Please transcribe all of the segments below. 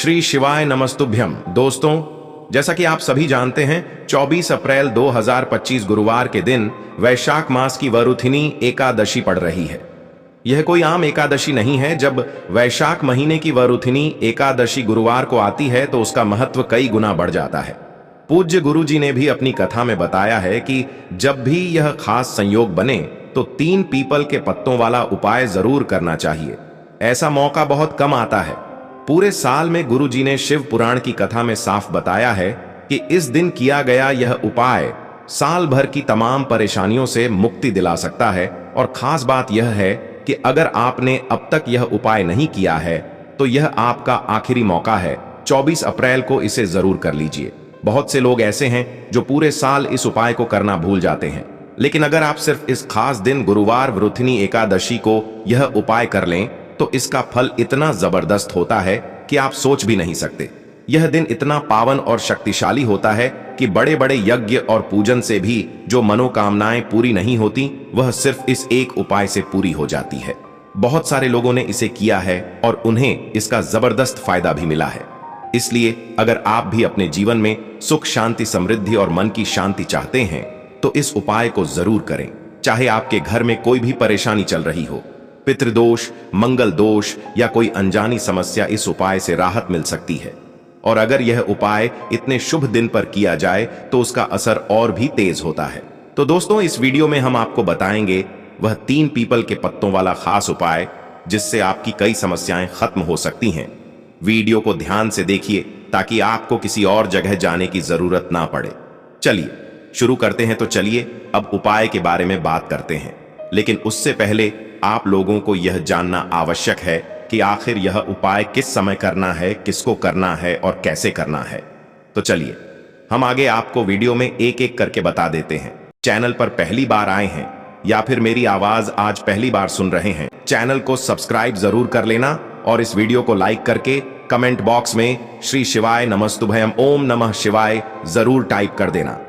श्री शिवाय नमस्तुभ्यम। दोस्तों, जैसा कि आप सभी जानते हैं, 24 अप्रैल 2025 गुरुवार के दिन वैशाख मास की वरुथिनी एकादशी पड़ रही है। यह कोई आम एकादशी नहीं है। जब वैशाख महीने की वरुथिनी एकादशी गुरुवार को आती है तो उसका महत्व कई गुना बढ़ जाता है। पूज्य गुरु जी ने भी अपनी कथा में बताया है कि जब भी यह खास संयोग बने तो 3 पीपल के पत्तों वाला उपाय जरूर करना चाहिए। ऐसा मौका बहुत कम आता है। पूरे साल में गुरु जी ने शिव पुराण की कथा में साफ बताया है कि इस दिन किया गया यह उपाय साल भर की तमाम परेशानियों से मुक्ति दिला सकता है। और खास बात यह है कि अगर आपने अब तक यह उपाय नहीं किया है तो यह आपका आखिरी मौका है। 24 अप्रैल को इसे जरूर कर लीजिए। बहुत से लोग ऐसे हैं जो पूरे साल इस उपाय को करना भूल जाते हैं, लेकिन अगर आप सिर्फ इस खास दिन गुरुवार वरुथिनी एकादशी को यह उपाय कर लें तो इसका फल इतना जबरदस्त होता है कि आप सोच भी नहीं सकते। यह दिन इतना पावन और शक्तिशाली होता है कि बड़े बड़े यज्ञ और पूजन से भी जो मनोकामनाएं पूरी नहीं होती, वह सिर्फ इस एक उपाय से पूरी हो जाती है। बहुत सारे लोगों ने इसे किया है और उन्हें इसका जबरदस्त फायदा भी मिला है। इसलिए अगर आप भी अपने जीवन में सुख, शांति, समृद्धि और मन की शांति चाहते हैं तो इस उपाय को जरूर करें। चाहे आपके घर में कोई भी परेशानी चल रही हो, पितृदोष, मंगल दोष या कोई अनजानी समस्या, इस उपाय से राहत मिल सकती है। और अगर यह उपाय इतने शुभ दिन पर किया जाए तो उसका असर और भी तेज होता है। तो दोस्तों, इस वीडियो में हम आपको बताएंगे वह 3 पीपल के पत्तों वाला खास उपाय जिससे आपकी कई समस्याएं खत्म हो सकती हैं। वीडियो को ध्यान से देखिए ताकि आपको किसी और जगह जाने की जरूरत ना पड़े। चलिए शुरू करते हैं। तो चलिए अब उपाय के बारे में बात करते हैं, लेकिन उससे पहले आप लोगों को यह जानना आवश्यक है कि आखिर यह उपाय किस समय करना है, किसको करना है और कैसे करना है। तो चलिए हम आगे आपको वीडियो में एक एक करके बता देते हैं। चैनल पर पहली बार आए हैं या फिर मेरी आवाज आज पहली बार सुन रहे हैं, चैनल को सब्सक्राइब जरूर कर लेना और इस वीडियो को लाइक करके कमेंट बॉक्स में श्री शिवाय नमस्तुभयम, ओम नमः शिवाय जरूर टाइप कर देना।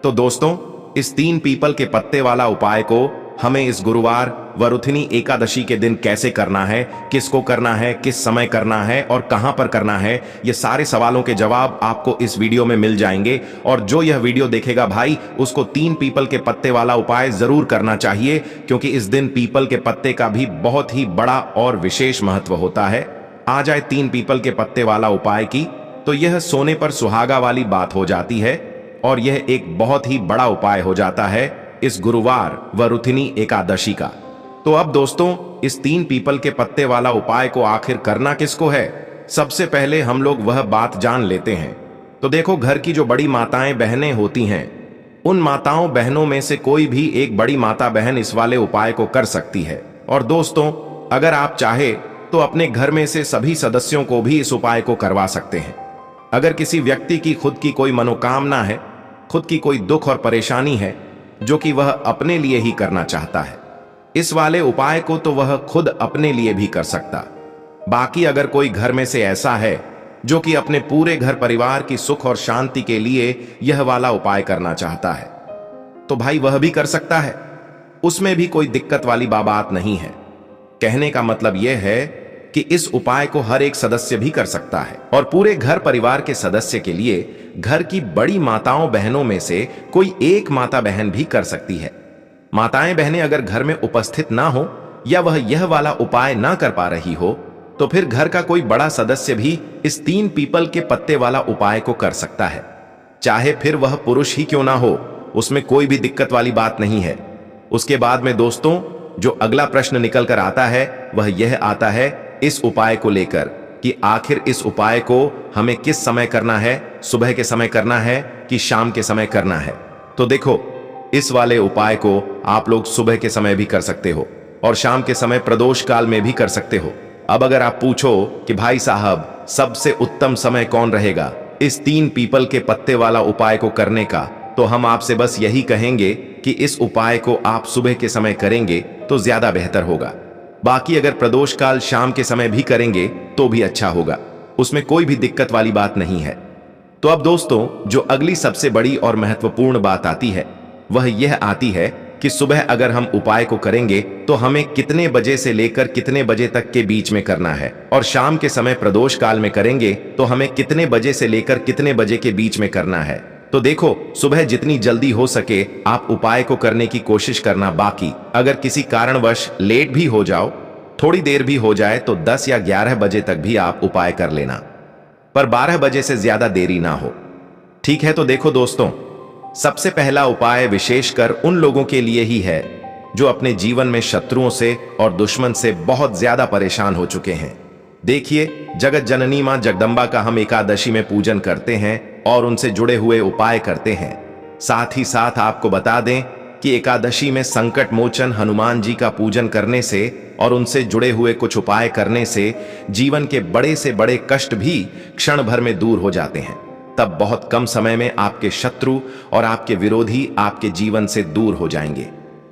तो दोस्तों, इस 3 पीपल के पत्ते वाला उपाय को हमें इस गुरुवार वरुथिनी एकादशी के दिन कैसे करना है, किसको करना है, किस समय करना है और कहां पर करना है, ये सारे सवालों के जवाब आपको इस वीडियो में मिल जाएंगे। और जो यह वीडियो देखेगा भाई, उसको 3 पीपल के पत्ते वाला उपाय जरूर करना चाहिए, क्योंकि इस दिन पीपल के पत्ते का भी बहुत ही बड़ा और विशेष महत्व होता है। आ जाए 3 पीपल के पत्ते वाला उपाय की, तो यह सोने पर सुहागा वाली बात हो जाती है और यह एक बहुत ही बड़ा उपाय हो जाता है इस गुरुवार वरुथिनी एकादशी का। तो अब दोस्तों, इस 3 पीपल के पत्ते वाला उपाय को आखिर करना किसको है, सबसे पहले हम लोग वह बात जान लेते हैं। तो देखो, घर की जो बड़ी माताएं बहनें होती हैं, उन माताओं बहनों में से कोई भी एक बड़ी माता बहन इस वाले उपाय को कर सकती है। और दोस्तों, अगर आप चाहे तो अपने घर में से सभी सदस्यों को भी इस उपाय को करवा सकते हैं। अगर किसी व्यक्ति की खुद की कोई मनोकामना है, खुद की कोई दुख और परेशानी है जो कि वह अपने लिए ही करना चाहता है, इस वाले उपाय को तो वह खुद अपने लिए भी कर सकता। बाकी अगर कोई घर में से ऐसा है जो कि अपने पूरे घर परिवार की सुख और शांति के लिए यह वाला उपाय करना चाहता है, तो भाई वह भी कर सकता है। उसमें भी कोई दिक्कत वाली बात नहीं है। कहने का मतलब यह है कि इस उपाय को हर एक सदस्य भी कर सकता है और पूरे घर परिवार के सदस्य के लिए घर की बड़ी माताओं बहनों में से कोई एक माता बहन भी कर सकती है। माताएं बहनें अगर घर में उपस्थित ना हो या वह यह वाला उपाय ना कर पा रही हो, तो फिर घर का कोई बड़ा सदस्य भी इस 3 पीपल के पत्ते वाला उपाय को कर सकता है। चाहे फिर वह पुरुष ही क्यों ना हो, उसमें कोई भी दिक्कत वाली बात नहीं है। उसके बाद में दोस्तों, जो अगला प्रश्न निकल कर आता है वह यह आता है इस उपाय को लेकर कि आखिर इस उपाय को हमें किस समय करना है, सुबह के समय करना है कि शाम के समय करना है। तो देखो, इस वाले उपाय को आप लोग सुबह के समय भी कर सकते हो और शाम के समय प्रदोष काल में भी कर सकते हो। अब अगर आप पूछो कि भाई साहब, सबसे उत्तम समय कौन रहेगा इस 3 पीपल के पत्ते वाला उपाय को करने का, तो हम आपसे बस यही कहेंगे कि इस उपाय को आप सुबह के समय करेंगे तो ज्यादा बेहतर होगा। बाकी अगर प्रदोष काल शाम के समय भी करेंगे तो भी अच्छा होगा, उसमें कोई भी दिक्कत वाली बात नहीं है। तो अब दोस्तों, जो अगली सबसे बड़ी और महत्वपूर्ण बात आती है वह यह आती है कि सुबह अगर हम उपाय को करेंगे तो हमें कितने बजे से लेकर कितने बजे तक के बीच में करना है, और शाम के समय प्रदोष काल में करेंगे तो हमें कितने बजे से लेकर कितने बजे के बीच में करना है। तो देखो, सुबह जितनी जल्दी हो सके आप उपाय को करने की कोशिश करना। बाकी अगर किसी कारणवश लेट भी हो जाओ, थोड़ी देर भी हो जाए, तो 10 या 11 बजे तक भी आप उपाय कर लेना, पर 12 बजे से ज्यादा देरी ना हो। ठीक है, तो देखो दोस्तों, सबसे पहला उपाय विशेषकर उन लोगों के लिए ही है जो अपने जीवन में शत्रुओं से और दुश्मन से बहुत ज्यादा परेशान हो चुके हैं। देखिए, जगत जननी मां जगदंबा का हम एकादशी में पूजन करते हैं और उनसे जुड़े हुए उपाय करते हैं। साथ ही साथ आपको बता दें कि एकादशी में संकट मोचन हनुमान जी का पूजन करने से और उनसे जुड़े हुए कुछ उपाय करने से जीवन के बड़े से बड़े कष्ट भी क्षण भर में दूर हो जाते हैं। तब बहुत कम समय में आपके शत्रु और आपके विरोधी आपके जीवन से दूर हो जाएंगे।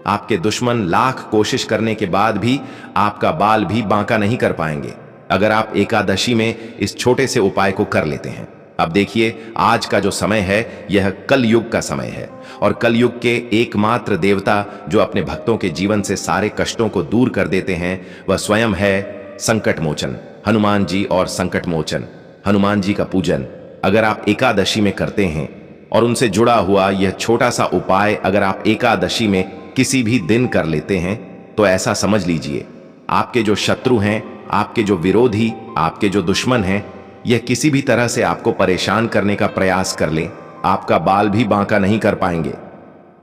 आपके दुश्मन लाख कोशिश करने के बाद भी आपका बाल भी बांका नहीं कर पाएंगे, अगर आप एकादशी में इस छोटे से उपाय को कर लेते हैं। अब देखिए, आज का जो समय है यह कलयुग का समय है, और कलयुग के एकमात्र देवता जो अपने भक्तों के जीवन से सारे कष्टों को दूर कर देते हैं वह स्वयं है संकट मोचन हनुमान जी। और संकट मोचन हनुमान जी का पूजन अगर आप एकादशी में करते हैं और उनसे जुड़ा हुआ यह छोटा सा उपाय अगर आप एकादशी में किसी भी दिन कर लेते हैं, तो ऐसा समझ लीजिए आपके जो शत्रु हैं, आपके जो विरोधी, आपके जो दुश्मन हैं, यह किसी भी तरह से आपको परेशान करने का प्रयास कर ले, आपका बाल भी बांका नहीं कर पाएंगे।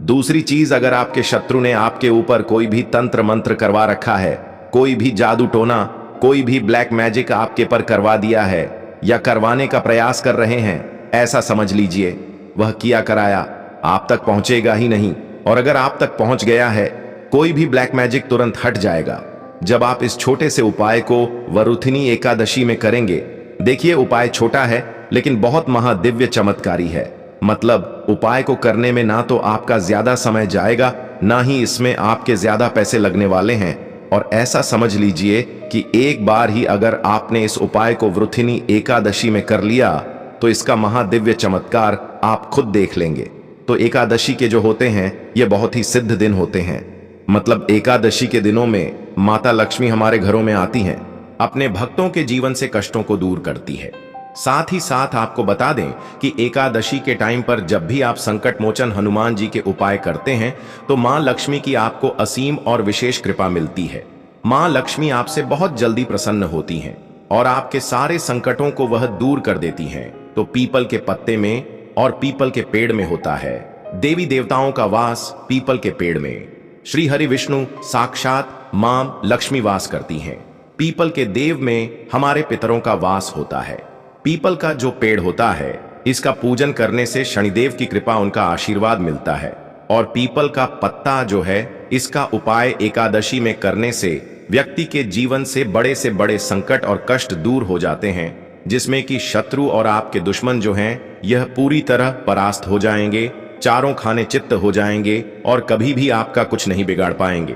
दूसरी चीज, अगर आपके शत्रु ने आपके ऊपर कोई भी तंत्र मंत्र करवा रखा है, कोई भी जादू टोना, कोई भी ब्लैक मैजिक आपके पर करवा दिया है या करवाने का प्रयास कर रहे हैं, ऐसा समझ लीजिए वह किया कराया आप तक पहुंचेगा ही नहीं। और अगर आप तक पहुंच गया है, कोई भी ब्लैक मैजिक तुरंत हट जाएगा जब आप इस छोटे से उपाय को वरुथिनी एकादशी में करेंगे। देखिए, उपाय छोटा है लेकिन बहुत महादिव्य चमत्कारी है। मतलब उपाय को करने में ना तो आपका ज्यादा समय जाएगा, ना ही इसमें आपके ज्यादा पैसे लगने वाले हैं। और ऐसा समझ लीजिए कि एक बार ही अगर आपने इस उपाय को वरुथिनी एकादशी में कर लिया तो इसका महादिव्य चमत्कार आप खुद देख लेंगे। तो एकादशी के जो होते हैं ये बहुत ही सिद्ध दिन होते हैं। मतलब एकादशी के दिनों में माता लक्ष्मी हमारे घरों में आती हैं, अपने भक्तों के जीवन से कष्टों को दूर करती है। साथ ही साथ आपको बता दें कि एकादशी के टाइम पर जब भी आप संकट मोचन हनुमान जी के उपाय करते हैं तो मां लक्ष्मी की आपको असीम और विशेष कृपा मिलती है। मां लक्ष्मी आपसे बहुत जल्दी प्रसन्न होती हैं और आपके सारे संकटों को वह दूर कर देती हैं। तो पीपल के पत्ते में और पीपल के पेड़ में होता है देवी देवताओं का वास। पीपल के पेड़ में श्री हरि विष्णु साक्षात मां लक्ष्मी वास करती हैं। पीपल के देव में हमारे पितरों का वास होता है। पीपल का जो पेड़ होता है, इसका पूजन करने से शनिदेव की कृपा, उनका आशीर्वाद मिलता है। और पीपल का पत्ता जो है, इसका उपाय एकादशी में करने से व्यक्ति के जीवन से बड़े संकट और कष्ट दूर हो जाते हैं, जिसमें कि शत्रु और आपके दुश्मन जो हैं यह पूरी तरह परास्त हो जाएंगे, चारों खाने चित्त हो जाएंगे और कभी भी आपका कुछ नहीं बिगाड़ पाएंगे।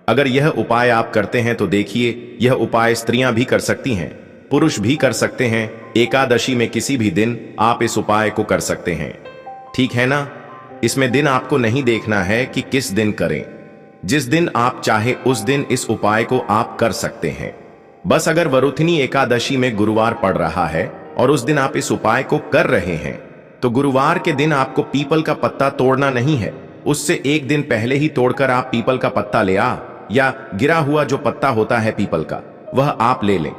अगर यह उपाय आप करते हैं तो देखिए, यह उपाय स्त्रियां भी कर सकती हैं, पुरुष भी कर सकते हैं। एकादशी में किसी भी दिन आप इस उपाय को कर सकते हैं, ठीक है ना। इसमें दिन आपको नहीं देखना है कि किस दिन करें, जिस दिन आप चाहे उस दिन इस उपाय को आप कर सकते हैं। बस अगर वरुथिनी एकादशी में गुरुवार पड़ रहा है और उस दिन आप इस उपाय को कर रहे हैं, तो गुरुवार के दिन आपको पीपल का पत्ता तोड़ना नहीं है, उससे एक दिन पहले ही तोड़कर आप पीपल का पत्ता ले आ, या गिरा हुआ जो पत्ता होता है पीपल का वह आप ले लें,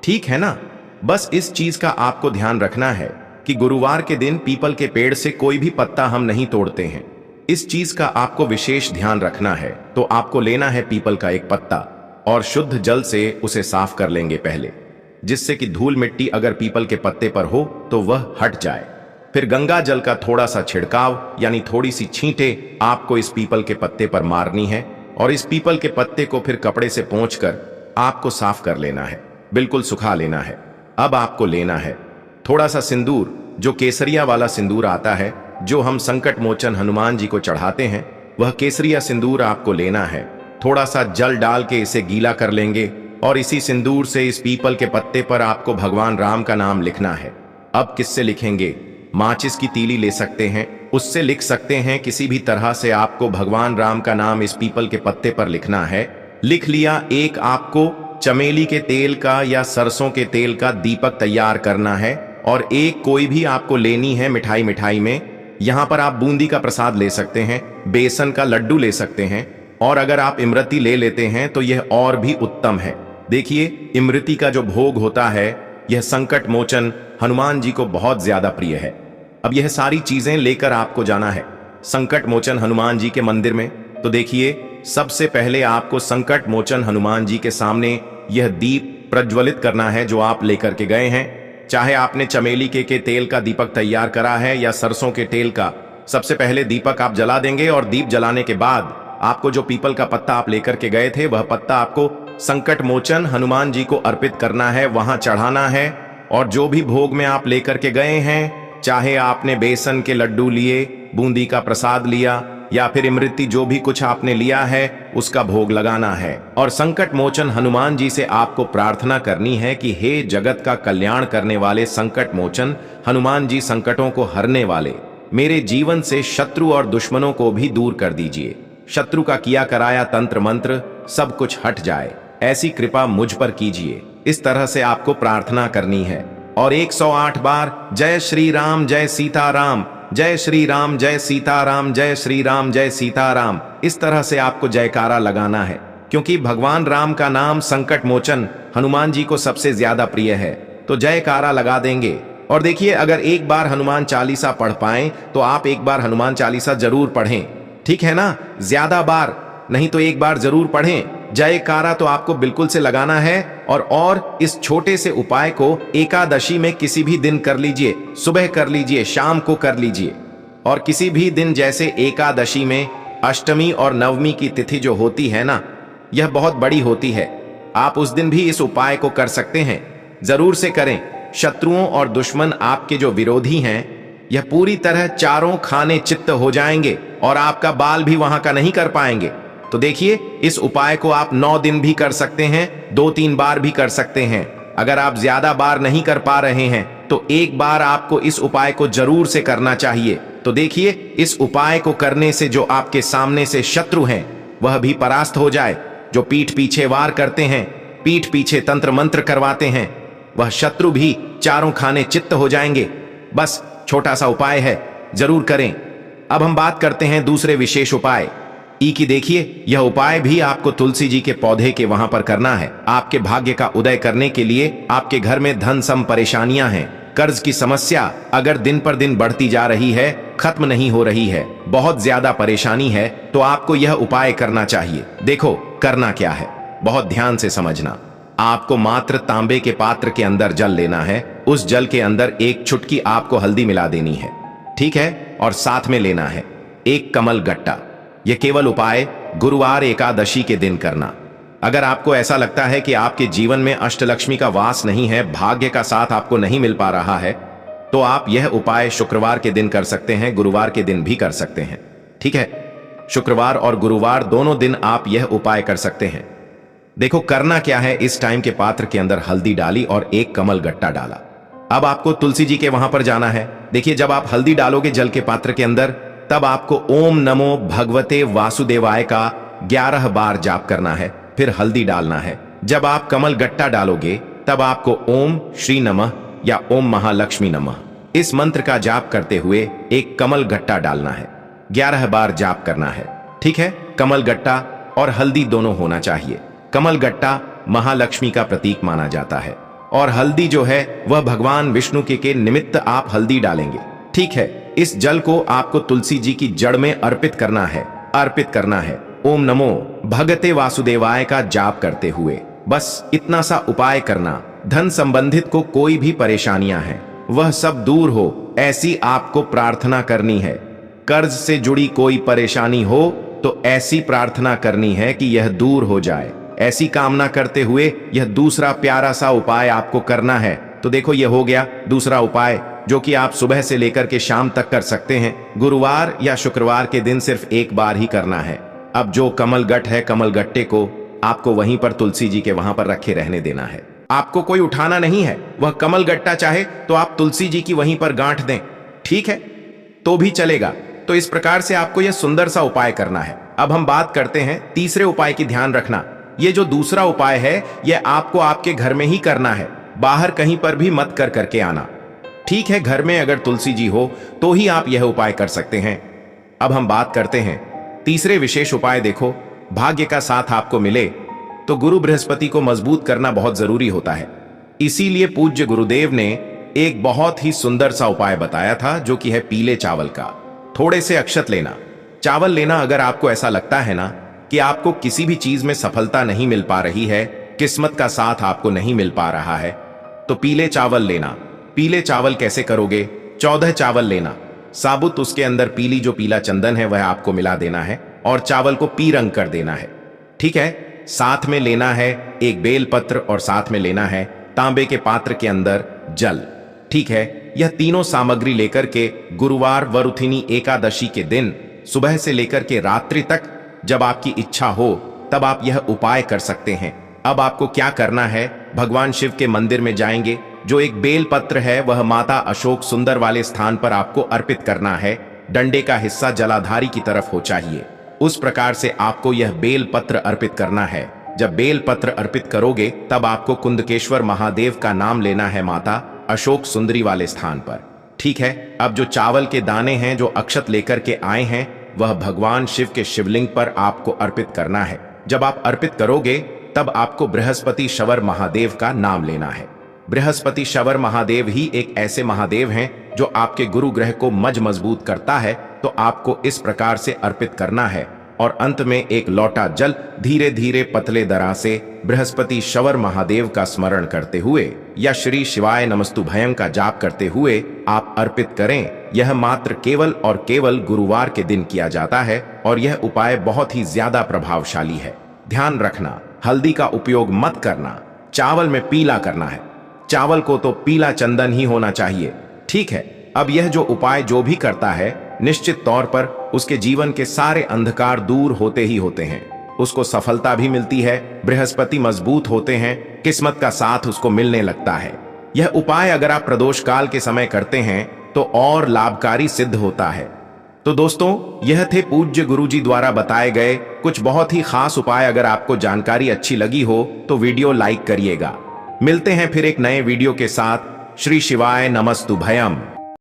ठीक है ना। बस इस चीज का आपको ध्यान रखना है कि गुरुवार के दिन पीपल के पेड़ से कोई भी पत्ता हम नहीं तोड़ते हैं। इस चीज का आपको विशेष ध्यान रखना है। तो आपको लेना है पीपल का एक पत्ता और शुद्ध जल से उसे साफ कर लेंगे पहले, जिससे कि धूल मिट्टी अगर पीपल के पत्ते पर हो तो वह हट जाए। फिर गंगा जल का थोड़ा सा छिड़काव यानी थोड़ी सी छींटे आपको इस पीपल के पत्ते पर मारनी है और इस पीपल के पत्ते को फिर कपड़े से पोंछकर आपको साफ कर लेना है, बिल्कुल सुखा लेना है। अब आपको लेना है थोड़ा सा सिंदूर, जो केसरिया वाला सिंदूर आता है जो हम संकट मोचन हनुमान जी को चढ़ाते हैं, वह केसरिया सिंदूर आपको लेना है। थोड़ा सा जल डाल के इसे गीला कर लेंगे और इसी सिंदूर से इस पीपल के पत्ते पर आपको भगवान राम का नाम लिखना है। अब किससे लिखेंगे? माचिस की तीली ले सकते हैं उससे लिख सकते हैं। किसी भी तरह से आपको भगवान राम का नाम इस पीपल के पत्ते पर लिखना है। लिख लिया। एक आपको चमेली के तेल का या सरसों के तेल का दीपक तैयार करना है, और एक कोई भी आपको लेनी है मिठाई में। यहां पर आप बूंदी का प्रसाद ले सकते हैं, बेसन का लड्डू ले सकते हैं, और अगर आप इमरती ले लेते हैं तो यह और भी उत्तम है। देखिए, इमरती का जो भोग होता है यह संकट मोचन हनुमान जी को बहुत ज्यादा प्रिय है। अब यह सारी चीजें लेकर आपको जाना है संकट मोचन हनुमान जी के मंदिर में। तो देखिए, सबसे पहले आपको संकट मोचन हनुमान जी के सामने यह दीप प्रज्वलित करना है जो आप लेकर के गए हैं। चाहे आपने चमेली के तेल का दीपक तैयार करा है या सरसों के तेल का, सबसे पहले दीपक आप जला देंगे, और दीप जलाने के बाद आपको जो पीपल का पत्ता आप लेकर के गए थे वह पत्ता आपको संकट मोचन हनुमान जी को अर्पित करना है, वहां चढ़ाना है। और जो भी भोग में आप लेकर के गए हैं, चाहे आपने बेसन के लड्डू लिए, बूंदी का प्रसाद लिया, या फिर इमरती, जो भी कुछ आपने लिया है उसका भोग लगाना है। और संकट मोचन हनुमान जी से आपको प्रार्थना करनी है कि हे जगत का कल्याण करने वाले संकट मोचन हनुमान जी, संकटों को हरने वाले, मेरे जीवन से शत्रु और दुश्मनों को भी दूर कर दीजिए। शत्रु का किया कराया तंत्र मंत्र सब कुछ हट जाए, ऐसी कृपा मुझ पर कीजिए। इस तरह से आपको प्रार्थना करनी है। और 108 बार जय श्री राम जय सीताराम, जय श्री राम जय सीताराम, जय श्री राम जय सीताराम, इस तरह से आपको जयकारा लगाना है। क्योंकि भगवान राम का नाम संकट मोचन हनुमान जी को सबसे ज्यादा प्रिय है, तो जयकारा लगा देंगे। और देखिए, अगर एक बार हनुमान चालीसा पढ़ पाएं तो आप एक बार हनुमान चालीसा जरूर पढ़ें, ठीक है ना? ज्यादा बार नहीं तो एक बार जरूर पढ़ें। जयकारा तो आपको बिल्कुल से लगाना है। और इस छोटे से उपाय को एकादशी में किसी भी दिन कर लीजिए, सुबह कर लीजिए, शाम को कर लीजिए। और किसी भी दिन, जैसे एकादशी में अष्टमी और नवमी की तिथि जो होती है ना, यह बहुत बड़ी होती है, आप उस दिन भी इस उपाय को कर सकते हैं। जरूर से करें। शत्रुओं और दुश्मन, आपके जो विरोधी हैं, यह पूरी तरह चारों खाने चित्त हो जाएंगे और आपका बाल भी वहां का नहीं कर पाएंगे। तो देखिए, इस उपाय को आप 9 दिन भी कर सकते हैं, 2-3 बार भी कर सकते हैं। अगर आप ज्यादा बार नहीं कर पा रहे हैं तो एक बार आपको इस उपाय को जरूर से करना चाहिए। तो देखिए, इस उपाय को करने से जो आपके सामने से शत्रु हैं वह भी परास्त हो जाए। जो पीठ पीछे वार करते हैं, पीठ पीछे तंत्र मंत्र करवाते हैं, वह शत्रु भी चारों खाने चित्त हो जाएंगे। बस छोटा सा उपाय है, जरूर करें। अब हम बात करते हैं दूसरे विशेष उपाय की। देखिए, यह उपाय भी आपको तुलसी जी के पौधे के वहां पर करना है। आपके भाग्य का उदय करने के लिए आपके घर में धन सम परेशानियां हैं, कर्ज की समस्या अगर दिन पर दिन बढ़ती जा रही है, खत्म नहीं हो रही है, बहुत ज्यादा परेशानी है, तो आपको यह उपाय करना चाहिए। देखो करना क्या है, बहुत ध्यान से समझना। आपको मात्र तांबे के पात्र के अंदर जल लेना है। उस जल के अंदर एक चुटकी आपको हल्दी मिला देनी है, ठीक है? और साथ में लेना है एक कमल गट्टा। यह केवल उपाय गुरुवार एकादशी के दिन करना। अगर आपको ऐसा लगता है कि आपके जीवन में अष्टलक्ष्मी का वास नहीं है, भाग्य का साथ आपको नहीं मिल पा रहा है, तो आप यह उपाय शुक्रवार के दिन कर सकते हैं, गुरुवार के दिन भी कर सकते हैं, ठीक है? शुक्रवार और गुरुवार दोनों दिन आप यह उपाय कर सकते हैं। देखो करना क्या है, इस टाइम के पात्र के अंदर हल्दी डाली और एक कमल गट्टा डाला। अब आपको तुलसी जी के वहां पर जाना है। देखिए, जब आप हल्दी डालोगे जल के पात्र के अंदर, तब आपको ओम नमो भगवते वासुदेवाय का 11 बार जाप करना है, फिर हल्दी डालना है। जब आप कमल गट्टा डालोगे तब आपको ओम श्री नमः या ओम महालक्ष्मी नमः इस मंत्र का जाप करते हुए एक कमल गट्टा डालना है, 11 बार जाप करना है, ठीक है? कमल गट्टा और हल्दी दोनों होना चाहिए। कमल गट्टा महालक्ष्मी का प्रतीक माना जाता है, और हल्दी जो है वह भगवान विष्णु के निमित्त आप हल्दी डालेंगे, ठीक है? इस जल को आपको तुलसी जी की जड़ में अर्पित करना है। ओम नमो भगते वासुदेवाय का जाप करते हुए बस इतना सा उपाय करना। धन संबंधित को कोई भी परेशानियां हैं वह सब दूर हो, ऐसी आपको प्रार्थना करनी है। कर्ज से जुड़ी कोई परेशानी हो तो ऐसी प्रार्थना करनी है कि यह दूर हो जाए। ऐसी कामना करते हुए यह दूसरा प्यारा सा उपाय आपको करना है। तो देखो, यह हो गया दूसरा उपाय, जो कि आप सुबह से लेकर के शाम तक कर सकते हैं। गुरुवार या शुक्रवार के दिन सिर्फ एक बार ही करना है। अब जो कमल गट्ट है, कमल गट्टे को आपको वहीं पर तुलसी जी के वहां पर रखे रहने देना है। आपको कोई उठाना नहीं है। वह कमल गट्टा चाहे तो आप तुलसी जी की वहीं पर गांठ दें, ठीक है? तो भी चलेगा। तो इस प्रकार से आपको यह सुंदर सा उपाय करना है। अब हम बात करते हैं तीसरे उपाय की। ध्यान रखना, ये जो दूसरा उपाय है यह आपको आपके घर में ही करना है, बाहर कहीं पर भी मत करके आना। ठीक है, घर में अगर तुलसी जी हो तो ही आप यह उपाय कर सकते हैं। अब हम बात करते हैं तीसरे विशेष उपाय। देखो, भाग्य का साथ आपको मिले तो गुरु बृहस्पति को मजबूत करना बहुत जरूरी होता है। इसीलिए पूज्य गुरुदेव ने एक बहुत ही सुंदर सा उपाय बताया था, जो कि है पीले चावल का। थोड़े से अक्षत लेना, चावल लेना। अगर आपको ऐसा लगता है ना कि आपको किसी भी चीज में सफलता नहीं मिल पा रही है, किस्मत का साथ आपको नहीं मिल पा रहा है, तो पीले चावल लेना। पीले चावल कैसे करोगे? 14 चावल लेना साबुत, उसके अंदर पीली जो पीला चंदन है वह आपको मिला देना है और चावल को पी रंग कर देना है। ठीक है, साथ में लेना है एक बेल पत्र और साथ में लेना है तांबे के पात्र के अंदर जल। ठीक है, यह तीनों सामग्री लेकर के गुरुवार वरुथिनी एकादशी के दिन सुबह से लेकर के रात्रि तक, जब आपकी इच्छा हो तब आप यह उपाय कर सकते हैं। अब आपको क्या करना है? भगवान शिव के मंदिर में जाएंगे, जो एक बेल पत्र है वह माता अशोक सुंदर वाले स्थान पर आपको अर्पित करना है। डंडे का हिस्सा जलाधारी की तरफ हो चाहिए, उस प्रकार से आपको यह बेल पत्र अर्पित करना है। जब बेल पत्र अर्पित करोगे तब आपको कुंदकेश्वर महादेव का नाम लेना है माता अशोक सुंदरी वाले स्थान पर। ठीक है, अब जो चावल के दाने हैं जो अक्षत लेकर के आए हैं वह भगवान शिव के शिवलिंग पर आपको अर्पित करना है। जब आप अर्पित करोगे तब आपको बृहस्पति शवर महादेव का नाम लेना है। बृहस्पति शवर महादेव ही एक ऐसे महादेव हैं जो आपके गुरु ग्रह को मजबूत करता है। तो आपको इस प्रकार से अर्पित करना है और अंत में एक लोटा जल धीरे धीरे पतले दरा से बृहस्पति शवर महादेव का स्मरण करते हुए या श्री शिवाय नमस्तुभयं का जाप करते हुए आप अर्पित करें। यह मात्र केवल और केवल गुरुवार के दिन किया जाता है और यह उपाय बहुत ही ज्यादा प्रभावशाली है। ध्यान रखना, हल्दी का उपयोग मत करना, चावल में पीला करना है। चावल को तो पीला चंदन ही होना चाहिए। ठीक है, अब यह जो उपाय जो भी करता है निश्चित तौर पर उसके जीवन के सारे अंधकार दूर होते ही होते हैं, उसको सफलता भी मिलती है, बृहस्पति मजबूत होते हैं, किस्मत का साथ उसको मिलने लगता है। यह उपाय अगर आप प्रदोष काल के समय करते हैं तो और लाभकारी सिद्ध होता है। तो दोस्तों, यह थे पूज्य गुरुजी द्वारा बताए गए कुछ बहुत ही खास उपाय। अगर आपको जानकारी अच्छी लगी हो तो वीडियो लाइक करिएगा। मिलते हैं फिर एक नए वीडियो के साथ। श्री शिवाय नमस्तुभयम्।